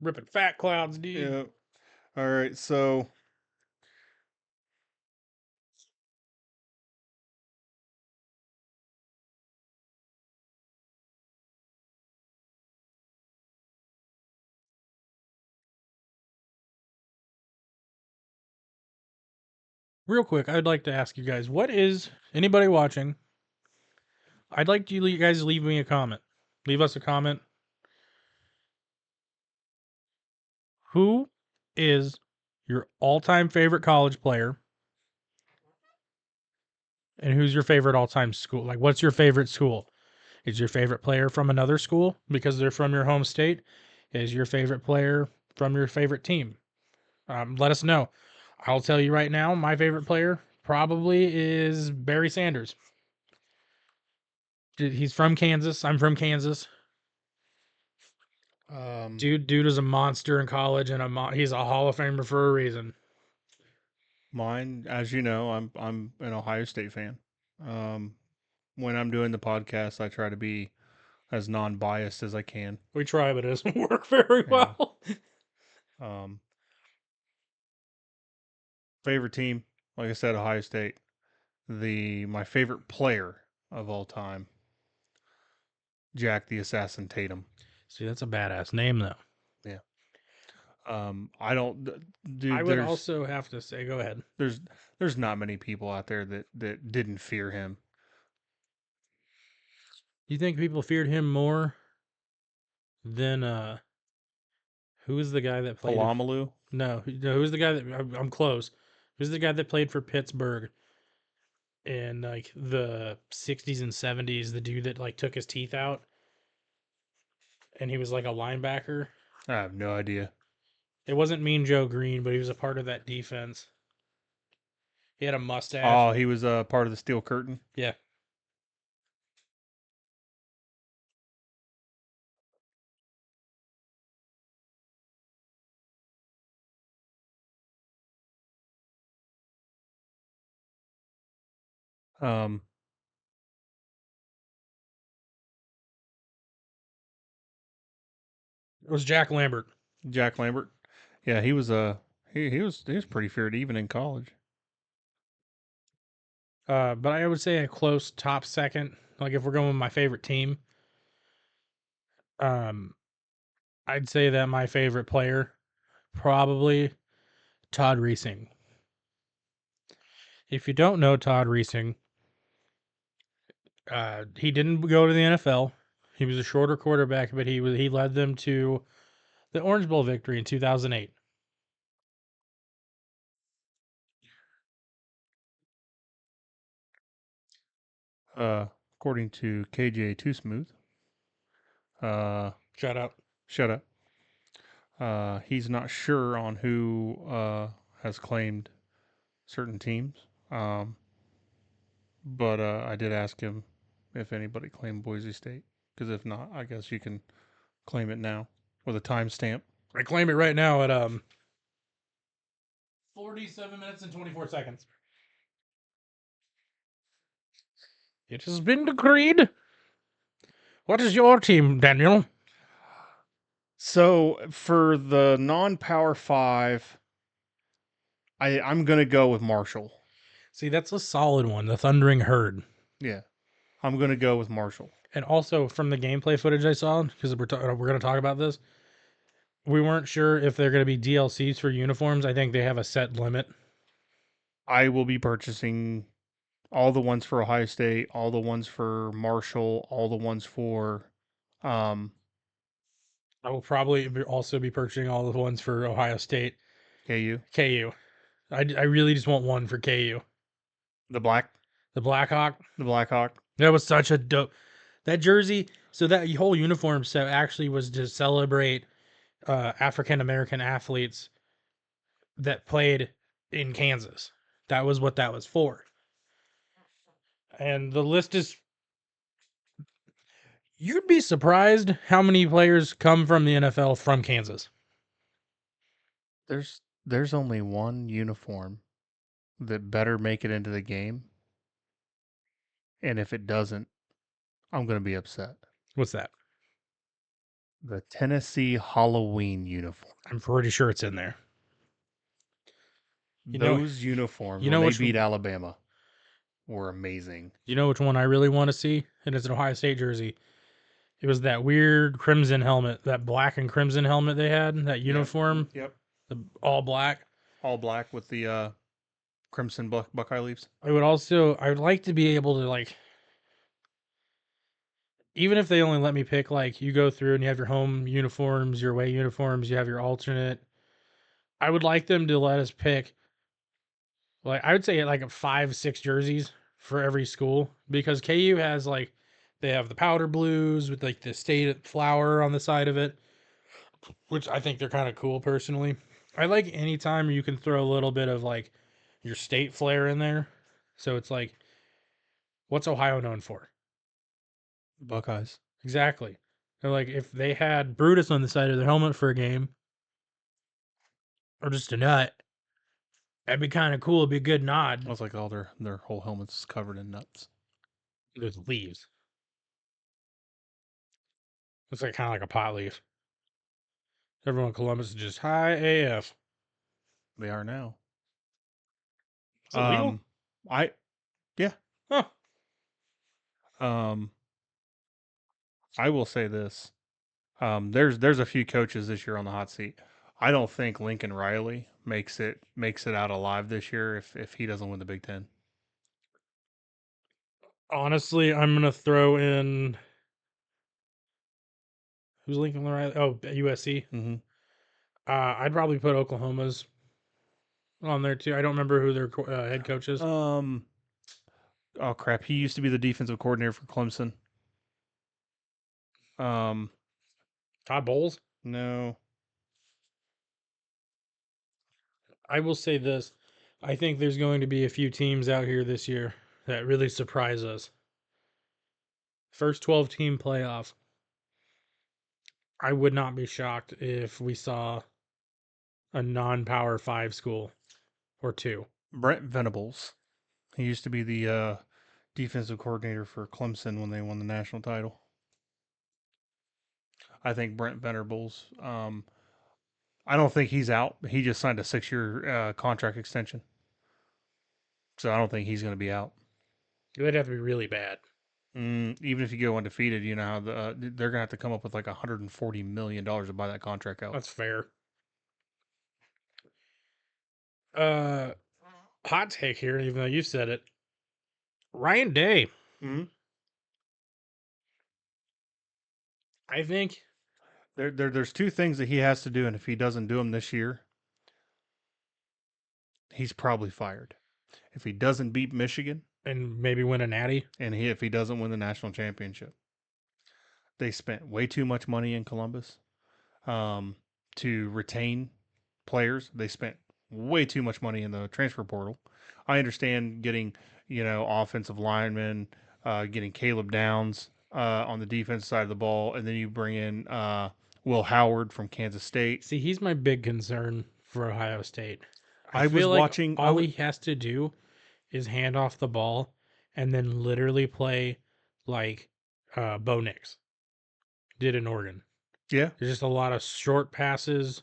Ripping fat clouds, dude. Yeah. All right, so Real quick, I'd like to ask you guys, what is anybody watching? I'd like you guys to leave me a comment. Leave us a comment. Who is your all-time favorite college player? And who's your favorite all-time school? Like, what's your favorite school? Is your favorite player from another school because they're from your home state? Is your favorite player from your favorite team? Let us know. I'll tell you right now, my favorite player probably is Barry Sanders. He's from Kansas. I'm from Kansas. um Dude is a monster in college, and he's a Hall of Famer for a reason. mine, as you know, I'm an Ohio State fan. Um when I'm doing the podcast, I try to be as non-biased as I can. We try, but it doesn't work very Yeah. well. Um, favorite team, like I said, Ohio State. My favorite player of all time, Jack the Assassin Tatum. See, that's a badass name, though. Yeah. I don't, I dude. would also have to say, go ahead. There's there's not many people out there that didn't fear him. You think people feared him more than who was the guy that played? Palamalu. No, who's the guy that I'm close? Who's the guy that played for Pittsburgh in like the 60s and 70s? The dude that like took his teeth out and he was like a linebacker. I have no idea. It wasn't Mean Joe Green, but he was a part of that defense. He had a mustache. Oh, he was part of the Steel Curtain. Yeah. Um, It was Jack Lambert. Jack Lambert. Yeah, he was pretty feared even in college. But I would say a close top second. Like if we're going with my favorite team, um, I'd say that my favorite player probably Todd Reesing. If you don't know Todd Reesing, he didn't go to the NFL. He was a shorter quarterback, but he led them to the Orange Bowl victory in 2008. According to KJ Too Smooth, uh, Shout out. shut up. He's not sure on who has claimed certain teams. But I did ask him if anybody claimed Boise State. Because if not, I guess you can claim it now with a timestamp. I claim it right now at 47 minutes and 24 seconds. It has been decreed. What is your team, Daniel? So for the non-power five, I'm gonna go with Marshall. See, that's a solid one. The Thundering Herd. Yeah, I'm gonna go with Marshall. And also from the gameplay footage I saw, because we're going to talk about this, we weren't sure if they're going to be DLCs for uniforms. I think they have a set limit. I will be purchasing all the ones for Ohio State, all the ones for Marshall, all the ones for um, I will probably also be purchasing all the ones for Ohio State, KU, KU. I really just want one for KU. the black, The Blackhawk. the Blackhawk. That was such a dope. That jersey, so that whole uniform set actually was to celebrate African American athletes that played in Kansas. That was what that was for. And the list is, you'd be surprised how many players come from the NFL from Kansas. There's only one uniform that better make it into the game, and if it doesn't, I'm gonna be upset. What's that? The Tennessee Halloween uniform. I'm pretty sure it's in there. You know, Those uniforms you when know they which beat Alabama were amazing. you know which one I really want to see, and it's an Ohio State jersey. It was that weird crimson helmet, that black and crimson helmet they had, that uniform, Yep. the all black. All black with the crimson Buckeye leaves. I would like to be able to like, even if they only let me pick, like you go through and you have your home uniforms, your away uniforms, you have your alternate. I would like them to let us pick, like I would say like 5, 6 jerseys for every school, because KU has like, they have the powder blues with like the state flower on the side of it, which I think they're kind of cool personally. I like anytime you can throw a little bit of like your state flair in there. So it's like, what's Ohio known for? Buckeyes. Exactly. So like if they had Brutus on the side of their helmet for a game, or just a nut, that'd be kind of cool. It'd be a good nod. Looks like all their whole helmets is covered in nuts. There's leaves. It's like kind of like a pot leaf. Everyone in Columbus is just high AF. They are now. Is it legal? I yeah. Huh. Um, I will say this. There's a few coaches this year on the hot seat. I don't think Lincoln Riley makes it out alive this year if he doesn't win the Big Ten. Honestly, I'm gonna throw in who's Lincoln Riley? Oh, USC. Mm-hmm. I'd probably put Oklahoma's on there too. I don't remember who their head coach is. Um, oh crap, he used to be the defensive coordinator for Clemson. Um, Todd Bowles. no, I will say this: I think there's going to be a few teams out here this year that really surprise us. First 12 team playoff. I would not be shocked if we saw a non-power 5 school or two. Brent Venables. He used to be the defensive coordinator for Clemson when they won the national title. I think Brent Venables. I don't think he's out. He just signed a 6-year contract extension, so I don't think he's going to be out. It would have to be really bad. Even if you go undefeated, you know how they're going to have to come up with like $140 million to buy that contract out. That's fair. Uh, hot take here, even though you said it. Ryan Day. Mm-hmm. I think There's two things that he has to do, and if he doesn't do them this year, he's probably fired. If he doesn't beat Michigan, and maybe win a natty. and if he doesn't win the national championship, they spent way too much money in Columbus um, to retain players. They spent way too much money in the transfer portal. I understand getting, offensive linemen, getting Caleb Downs on the defense side of the ball, and then you bring in Will Howard from Kansas State. See, he's my big concern for Ohio State. I I was feel like watching. all he has to do is hand off the ball and then literally play like Bo Nix did in Oregon. Yeah. There's just a lot of short passes,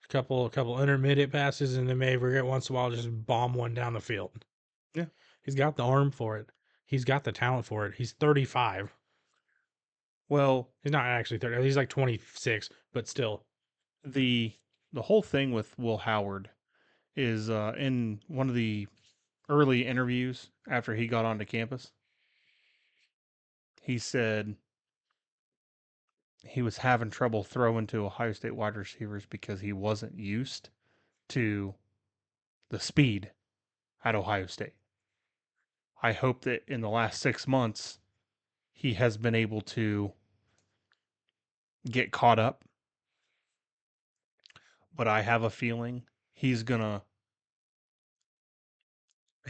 a couple intermediate passes, and then maybe every once in a while just bomb one down the field. Yeah. He's got the arm for it. He's got the talent for it. He's 35. Well, He's not actually 30. He's like 26, but still. the the whole thing with Will Howard is in one of the early interviews after he got onto campus. He said he was having trouble throwing to Ohio State wide receivers because he wasn't used to the speed at Ohio State. I hope that in the last 6 months, he has been able to get caught up. But I have a feeling he's gonna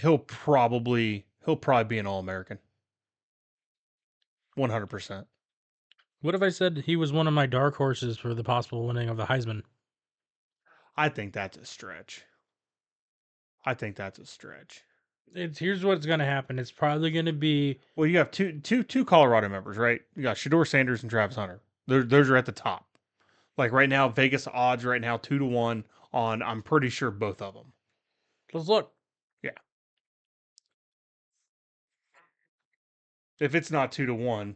he'll probably be an All-American. 100%. What if I said he was one of my dark horses for the possible winning of the Heisman? I think that's a stretch. I think that's a stretch. Here's what's gonna happen. It's probably gonna be Well, you have two Colorado members, right? You got Shador Sanders and Travis Hunter. Those are at the top. Like right now, Vegas odds right now 2-1 on. I'm pretty sure both of them. let's look. Yeah. If it's not 2-1,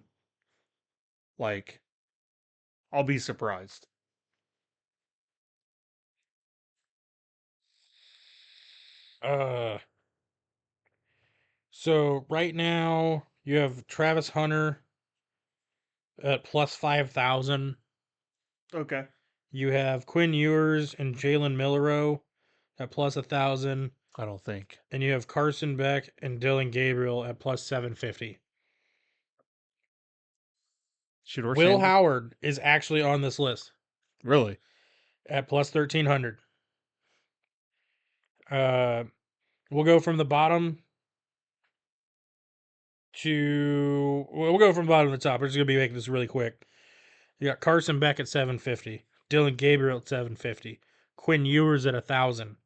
like I'll be surprised. Uh so right now you have Travis Hunter at plus 5,000. Okay. You have Quinn Ewers and Jalen Milrow at plus 1,000. I don't think. And you have Carson Beck and Dylan Gabriel at plus 750. Shador Will Sanders. Howard is actually on this list Really? at plus 1,300. We'll go from the bottom we'll go from the bottom to the top. We're just gonna be making this really quick. You got Carson Beck at 750, Dylan Gabriel at 750, Quinn Ewers at 1,000,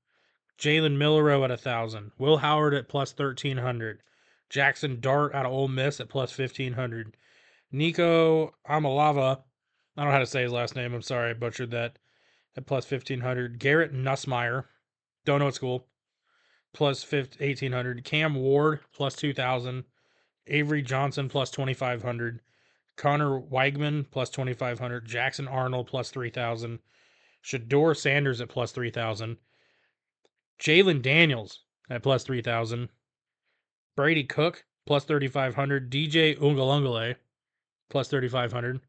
Jalen Milrow at 1,000, Will Howard at plus 1,300, Jackson Dart out of Ole Miss at plus 1,500, Nico Amalava. I don't know how to say his last name. I'm sorry, I butchered that. At plus 1500. Garrett Nussmeyer. Don't know what school. Plus 1800. Cam Ward plus 2000. Avery Johnson plus 2500. Connor Weigman plus 2500. Jackson Arnold plus 3000. Shador Sanders at plus 3000. Jalen Daniels at plus 3000. Brady Cook plus 3500. DJ Ungalungale plus 3500.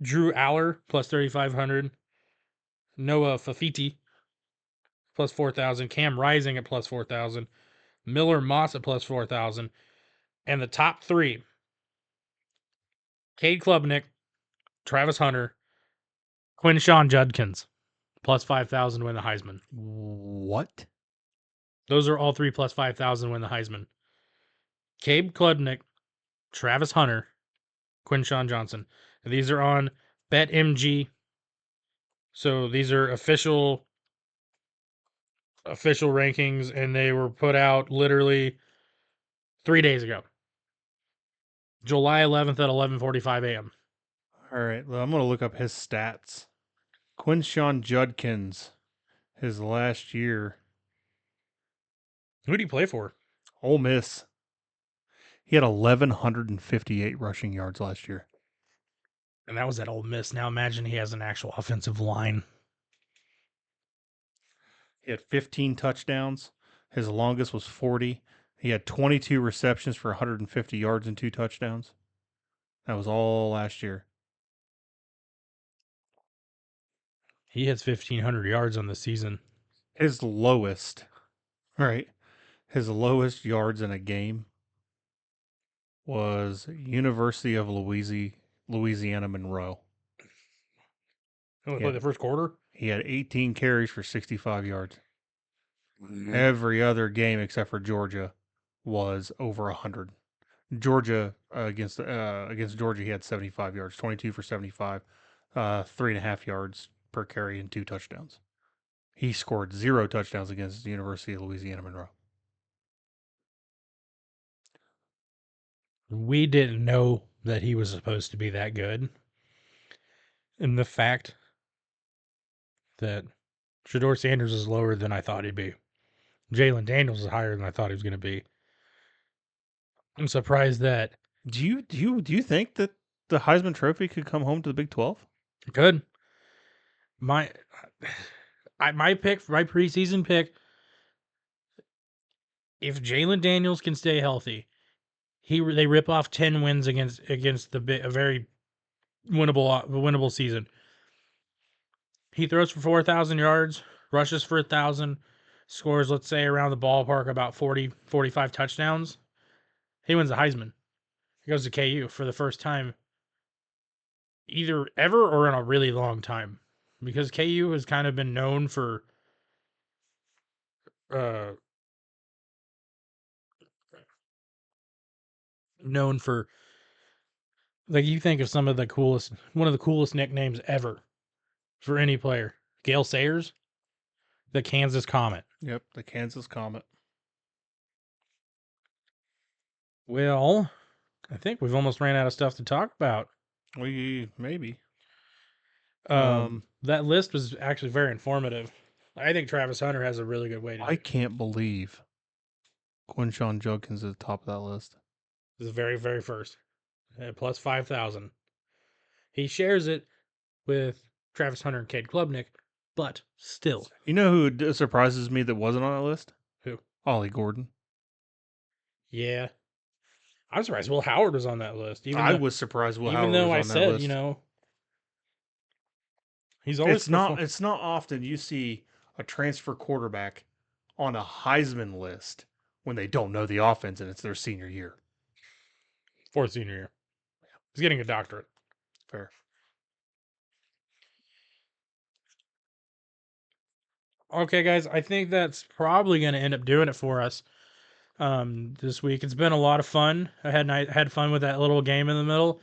Drew Aller plus 3500. Noah Fafiti plus 4,000. Cam Rising at plus 4,000. Miller Moss at plus 4,000. And the top three: Cade Klubnik, Travis Hunter, Quinshawn Judkins, plus 5,000 win the Heisman. What? Those are all three plus 5,000 win the Heisman. Cade Klubnik, Travis Hunter, Quinshawn Johnson. And these are on BetMG. So these are official rankings, and they were put out literally 3 days ago. July 11th at 11:45 a.m. All right, well, I'm going to look up his stats. Quinshawn Judkins, his last year, Who do you play for? Ole Miss. He had 1,158 rushing yards last year. And that was at Ole Miss. Now imagine he has an actual offensive line. He had 15 touchdowns. His longest was 40. He had 22 receptions for 150 yards and 2 touchdowns. That was all last year. He hits 1,500 yards on the season. His lowest, right? His lowest yards in a game was University of Louisiana Monroe. Only played the first quarter? He had 18 carries for 65 yards. Every other game except for Georgia was over 100. Georgia against Georgia, he had 75 yards, 22 for 75, 3.5 yards per carry, and 2 touchdowns. He scored 0 touchdowns against the University of Louisiana Monroe. We didn't know that he was supposed to be that good. And the fact that Shador Sanders is lower than I thought he'd be. Jalen Daniels is higher than I thought he was going to be. I'm surprised that Do you think that the Heisman Trophy could come home to the Big 12? good. My pick, my preseason pick, if Jalen Daniels can stay healthy, they rip off 10 wins against a very winnable season. He throws for 4,000 yards, rushes for 1,000, scores, let's say, around the ballpark about 40, 45 touchdowns. He wins the Heisman. He goes to KU for the first time either ever or in a really long time, because KU has kind of been known for uh known for like, you think of some of the coolest, one of the coolest nicknames ever for any player. Gale Sayers, the Kansas Comet. Yep, the Kansas Comet. Well, I think we've almost ran out of stuff to talk about. We maybe. That list was actually very informative. I think Travis Hunter has a really good way to do I it. can't believe Quinshawn Judkins is at the top of that list. This is the very, very first. At plus 5,000. He shares it with Travis Hunter and Cade Klubnik, but still. You know who surprises me that wasn't on that list? Who? Ollie Gordon. Yeah. I'm surprised Will Howard was on that list. I was surprised Will Howard even though I was on that said, list. you know, he's always It's not often you see a transfer quarterback on a Heisman list when they don't know the offense and it's their senior year. fourth senior year. He's getting a doctorate. Fair. Okay, guys, I think that's probably going to end up doing it for us this week. It's been a lot of fun. I had fun with that little game in the middle.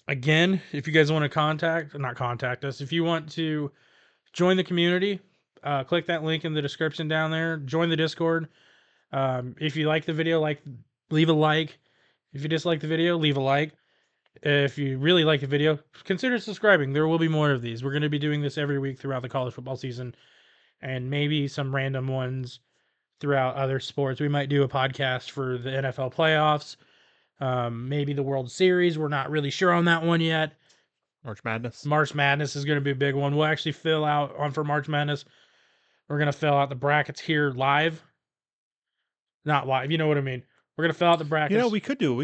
Again, if you guys want to not contact us, if you want to join the community, click that link in the description down there. Join the Discord. If you like the video, leave a like. If you dislike the video, leave a like. If you really like the video, consider subscribing. There will be more of these. We're going to be doing this every week throughout the college football season, and maybe some random ones throughout other sports. We might do a podcast for the NFL playoffs, maybe the World Series. We're not really sure on that one yet. March Madness. March Madness is going to be a big one. We'll actually fill out on for March Madness. We're going to fill out the brackets here live. Not live, you know what I mean. We're going to fill out the brackets. You know, we could do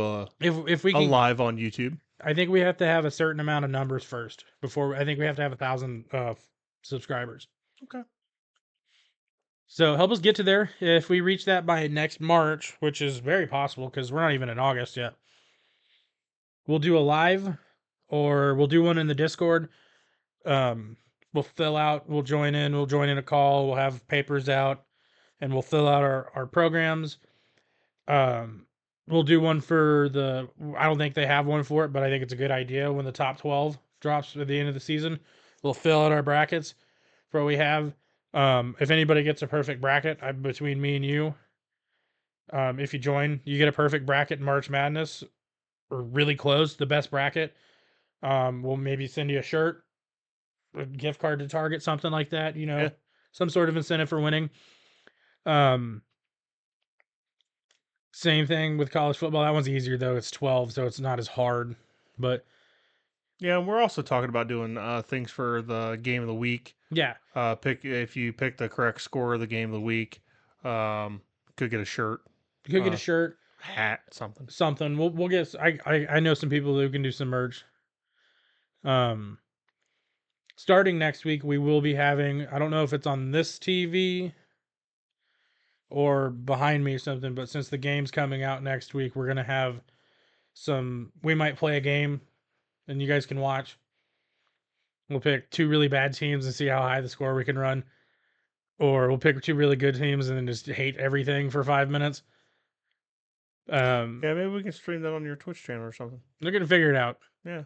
a if we a can, live on YouTube. I think we have to have a certain amount of numbers first before. I think we have to have 1,000 subscribers. Okay. So help us get to there. If we reach that by next March, which is very possible because we're not even in August yet, we'll do a live, or we'll do one in the Discord. We'll join in a call. We'll have papers out, and we'll fill out our programs. We'll do one for I don't think they have one for it, but I think it's a good idea when the top 12 drops at the end of the season. We'll fill out our brackets for what we have. If anybody gets a perfect bracket between me and you, if you join, you get a perfect bracket in March Madness, or really close, the best bracket. We'll maybe send you a shirt, a gift card to Target, something like that, Yeah. some sort of incentive for winning. Same thing with college football. That one's easier though. It's 12, so it's not as hard. But yeah, we're also talking about doing things for the game of the week. yeah, If you pick the correct score of the game of the week, could get a shirt, you could get a shirt, hat, something. something. We'll get. I know some people who can do some merch. Starting next week, we will be having. I don't know if it's on this TV or behind me or something, but since the game's coming out next week, we're gonna have some. We might play a game, and you guys can watch. We'll pick two really bad teams and see how high the score we can run. Or we'll pick two really good teams and then just hate everything for 5 minutes. Yeah, maybe we can stream that on your Twitch channel or something. They're gonna figure it out. Yeah.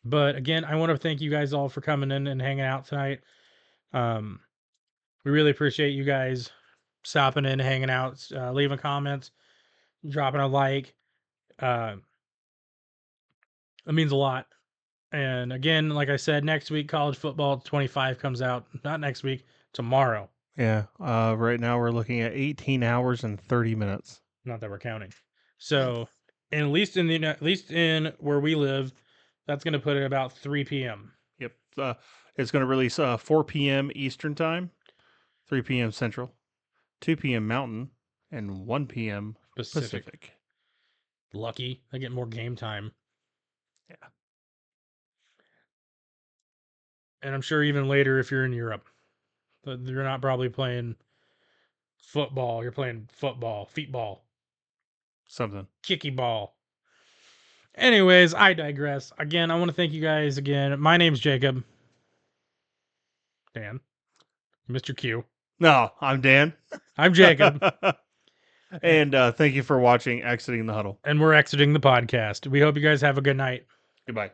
But again, I want to thank you guys all for coming in and hanging out tonight. We really appreciate you guys stopping in, hanging out, leaving comments, dropping a like. It means a lot. And again, like I said, next week, College Football 25 comes out. Not next week, tomorrow. Yeah. Right now we're looking at 18 hours and 30 minutes. Not that we're counting. So, and at least in where we live, that's going to put it about 3 p.m. Yep. It's going to release 4 p.m. Eastern time, 3 p.m. Central, 2 p.m. Mountain, and 1 p.m. Pacific. Lucky. I get more game time. Yeah. And I'm sure even later if you're in Europe, you're not probably playing football. You're playing football, feetball, Something. kicky ball. Anyways, I digress. Again, I want to thank you guys again. My name's Jacob. Dan. Mr. Q. No, I'm Dan. I'm Jacob. And thank you for watching Exiting the Huddle. And we're exiting the podcast. We hope you guys have a good night. Goodbye.